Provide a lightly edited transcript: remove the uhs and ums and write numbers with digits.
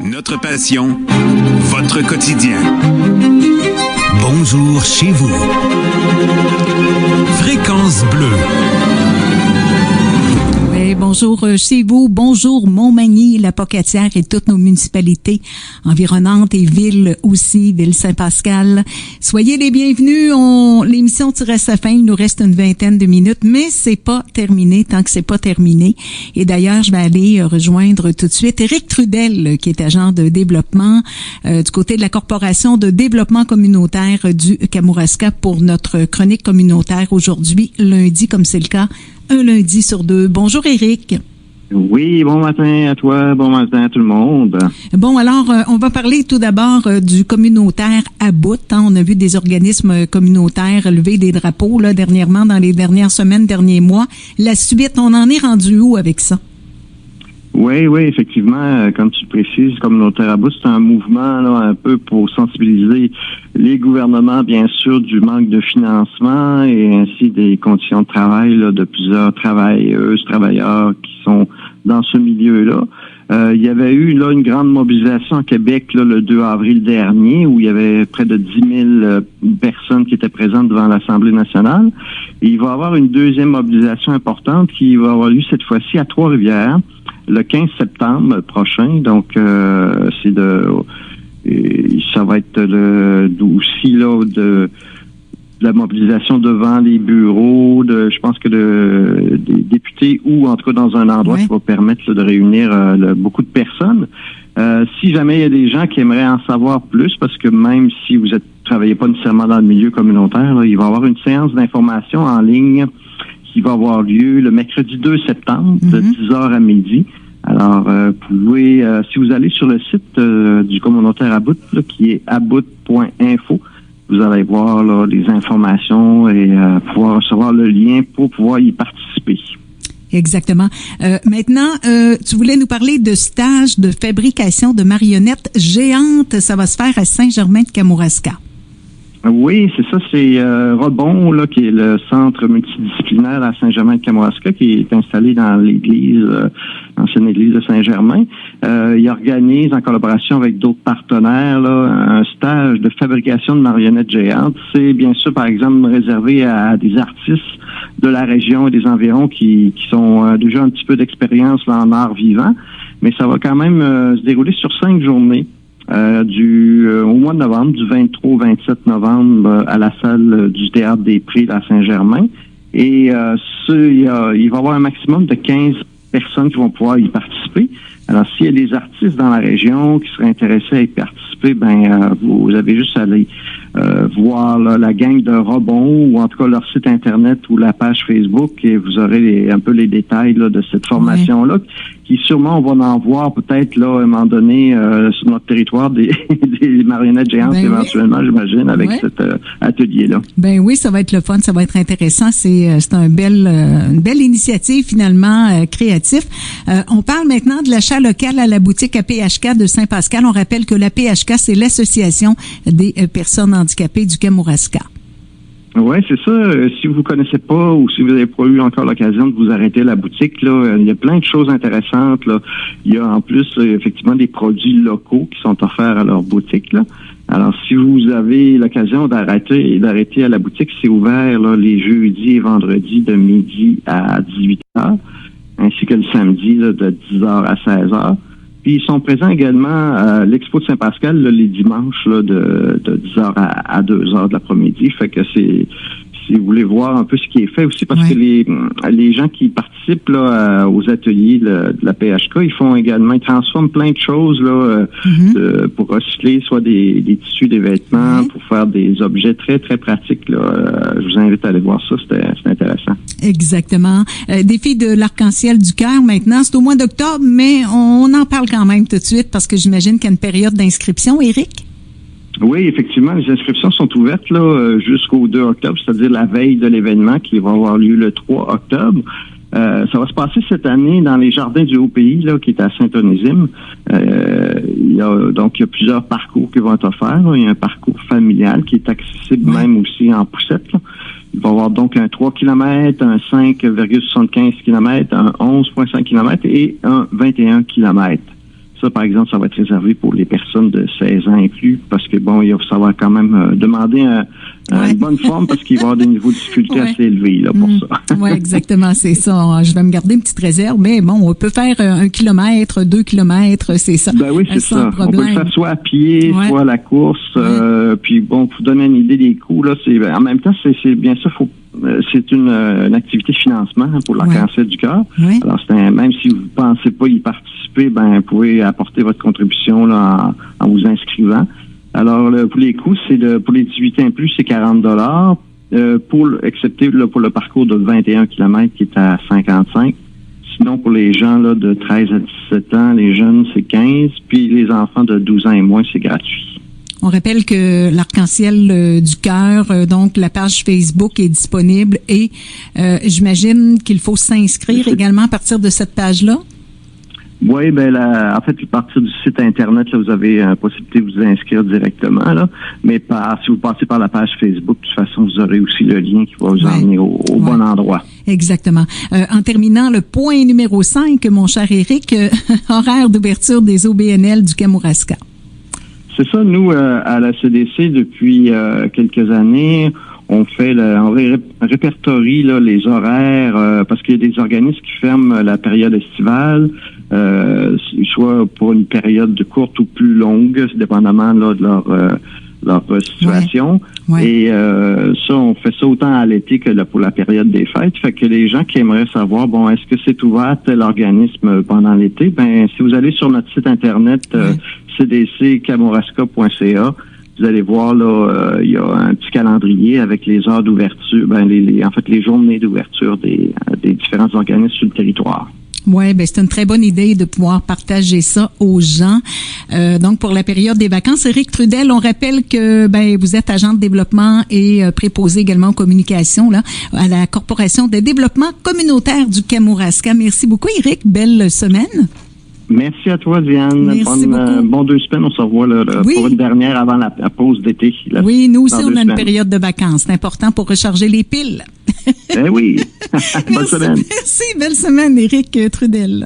Notre passion, votre quotidien. Bonjour chez vous. Fréquence Bleue. Oui, bonjour chez vous, bonjour Montmagny, la Pocatière et toutes nos municipalités environnantes et villes aussi, ville Saint-Pascal. Soyez les bienvenus. L'émission tire à sa fin, il nous reste une vingtaine de minutes, mais c'est pas terminé tant que c'est pas terminé. Et d'ailleurs, je vais aller rejoindre tout de suite Éric Trudel, qui est agent de développement du côté de la Corporation de développement communautaire du Kamouraska pour notre chronique communautaire aujourd'hui, lundi, comme c'est le cas un lundi sur deux. Bonjour Éric. Oui, bon matin à toi, bon matin à tout le monde. Bon, alors, on va parler tout d'abord du communautaire à bout. On a vu des organismes communautaires lever des drapeaux là dernièrement, dans les dernières semaines, derniers mois. La suite, on en est rendu où avec ça? Oui, effectivement, comme tu le précises, Communautaire à bout, c'est un mouvement là, un peu pour sensibiliser les gouvernements, bien sûr, du manque de financement et ainsi des conditions de travail là, de plusieurs travailleuses, travailleurs qui sont dans ce milieu-là. Il y avait eu là une grande mobilisation à Québec là, le 2 avril dernier où il y avait près de 10 000 personnes qui étaient présentes devant l'Assemblée nationale. Et il va y avoir une deuxième mobilisation importante qui va avoir lieu cette fois-ci à Trois-Rivières le 15 septembre prochain. Donc, ça va être aussi là de la mobilisation devant les bureaux, je pense que des députés ou en tout cas dans un endroit qui va permettre là, de réunir beaucoup de personnes. Si jamais il y a des gens qui aimeraient en savoir plus, parce que même si vous travaillez pas nécessairement dans le milieu communautaire, là, il va y avoir une séance d'information en ligne qui va avoir lieu le mercredi 2 septembre de 10h à midi. Alors, vous pouvez, si vous allez sur le site du communautaire à bout, là, qui est about.info, vous allez voir là, les informations et pouvoir recevoir le lien pour pouvoir y participer. Exactement. Maintenant, tu voulais nous parler de stage de fabrication de marionnettes géantes. Ça va se faire à Saint-Germain-de-Kamouraska. Oui, c'est ça. C'est Rebond, là, qui est le centre multidisciplinaire à Saint-Germain-de-Kamouraska, qui est installé dans l'église, l'ancienne église de Saint-Germain. Il organise, en collaboration avec d'autres partenaires, là, un stage de fabrication de marionnettes géantes. C'est bien sûr, par exemple, réservé à des artistes de la région et des environs qui sont déjà un petit peu d'expérience là, en art vivant. Mais ça va quand même se dérouler sur 5 journées. Au mois de novembre, du 23 au 27 novembre, à la salle du Théâtre des Prés à Saint-Germain. Et il va y avoir un maximum de 15 personnes qui vont pouvoir y participer. Alors, s'il y a des artistes dans la région qui seraient intéressés à y participer, vous avez juste à aller voir là, la gang de Rebond ou en tout cas leur site Internet ou la page Facebook et vous aurez un peu les détails là, de cette formation-là qui sûrement on va en voir peut-être là à un moment donné sur notre territoire des marionnettes géantes éventuellement, j'imagine, avec cet atelier-là. Ben oui, ça va être le fun, ça va être intéressant. C'est une belle initiative finalement créative. On parle maintenant de l'achat local à la boutique APHK de Saint-Pascal. On rappelle que l'APHK, c'est l'Association des personnes handicapées du Kamouraska. Oui, c'est ça. Si vous connaissez pas ou si vous n'avez pas eu encore l'occasion de vous arrêter à la boutique, là, il y a plein de choses intéressantes. Là. Il y a en plus effectivement des produits locaux qui sont offerts à leur boutique. Là. Alors, si vous avez l'occasion d'arrêter à la boutique, c'est ouvert là, les jeudis et vendredis de midi à 18h, ainsi que le samedi là, de 10h à 16h. Puis ils sont présents également à l'Expo de Saint-Pascal là, les dimanches là, de 10h à 2h de l'après-midi. Fait que si vous voulez voir un peu ce qui est fait aussi, parce que les gens qui participent là, aux ateliers de la PHK, ils transforment plein de choses là pour recycler soit des tissus, des vêtements, pour faire des objets très, très pratiques. Là. Je vous invite à aller voir ça, c'est intéressant. Exactement. Défi de l'arc-en-ciel du cœur maintenant, c'est au mois d'octobre, mais on en parle quand même tout de suite parce que j'imagine qu'il y a une période d'inscription, Éric? Oui, effectivement, les inscriptions sont ouvertes là jusqu'au 2 octobre, c'est-à-dire la veille de l'événement qui va avoir lieu le 3 octobre. Ça va se passer cette année dans les jardins du Haut-Pays, là, qui est à Saint-Onésime. Il y a plusieurs parcours qui vont être offerts. Là. Il y a un parcours familial qui est accessible même aussi en poussette. Là. Il va y avoir donc un 3 km, un 5,75 km, un 11,5 km et un 21 km. Ça, par exemple, ça va être réservé pour les personnes de 16 ans et plus, parce que bon, ça va quand même demander une bonne forme, parce qu'il va y avoir des niveaux de difficulté assez élevés là, pour ça. Oui, exactement, c'est ça. Je vais me garder une petite réserve, mais bon, on peut faire 1 kilomètre, 2 kilomètres, c'est ça. Ben oui, c'est ça. On peut le faire soit à pied, soit à la course. Puis bon, pour vous donner une idée des coûts, là, en même temps, c'est bien sûr, c'est une activité de financement pour le cancer du cœur. Oui. Alors, même si vous ne pensez pas y participer, ben, vous pouvez apporter votre contribution là, en vous inscrivant. Alors, pour les coûts, pour les 18 ans et plus, c'est 40 $. Excepté là, pour le parcours de 21 km qui est à 55. Sinon, pour les gens là, de 13 à 17 ans, les jeunes, c'est 15. Puis les enfants de 12 ans et moins, c'est gratuit. On rappelle que l'Arc-en-Ciel du Cœur, donc la page Facebook est disponible et j'imagine qu'il faut s'inscrire également à partir de cette page-là. Oui, en fait, à partir du site Internet, là, vous avez la possibilité de vous inscrire directement, là. Mais si vous passez par la page Facebook, de toute façon, vous aurez aussi le lien qui va vous emmener au bon endroit. Exactement. En terminant, le point numéro 5, mon cher Éric, horaire d'ouverture des OBNL du Kamouraska. C'est ça, nous, à la CDC, depuis quelques années, on répertorie là, les horaires, parce qu'il y a des organismes qui ferment la période estivale, soit pour une période courte ou plus longue, dépendamment là, de leur situation. Ouais. Et ça, on fait ça autant à l'été que pour la période des fêtes. Fait que les gens qui aimeraient savoir, bon, est-ce que c'est ouvert tel organisme pendant l'été? Ben, si vous allez sur notre site Internet, cdckamouraska.ca, vous allez voir, là, il y a un petit calendrier avec les heures d'ouverture, les journées d'ouverture des différents organismes sur le territoire. Oui, c'est une très bonne idée de pouvoir partager ça aux gens. Donc, pour la période des vacances, Éric Trudel, on rappelle que vous êtes agent de développement et préposé également aux communications là, à la Corporation de développement communautaire du Kamouraska. Merci beaucoup, Éric. Belle semaine. Merci à toi, Diane. Merci beaucoup. Bon 2 semaines. On se revoit pour une dernière avant la pause d'été. Oui, nous aussi, on a une période de vacances. C'est important pour recharger les piles. Oui. Bonne semaine. Merci. Belle semaine, Éric Trudel.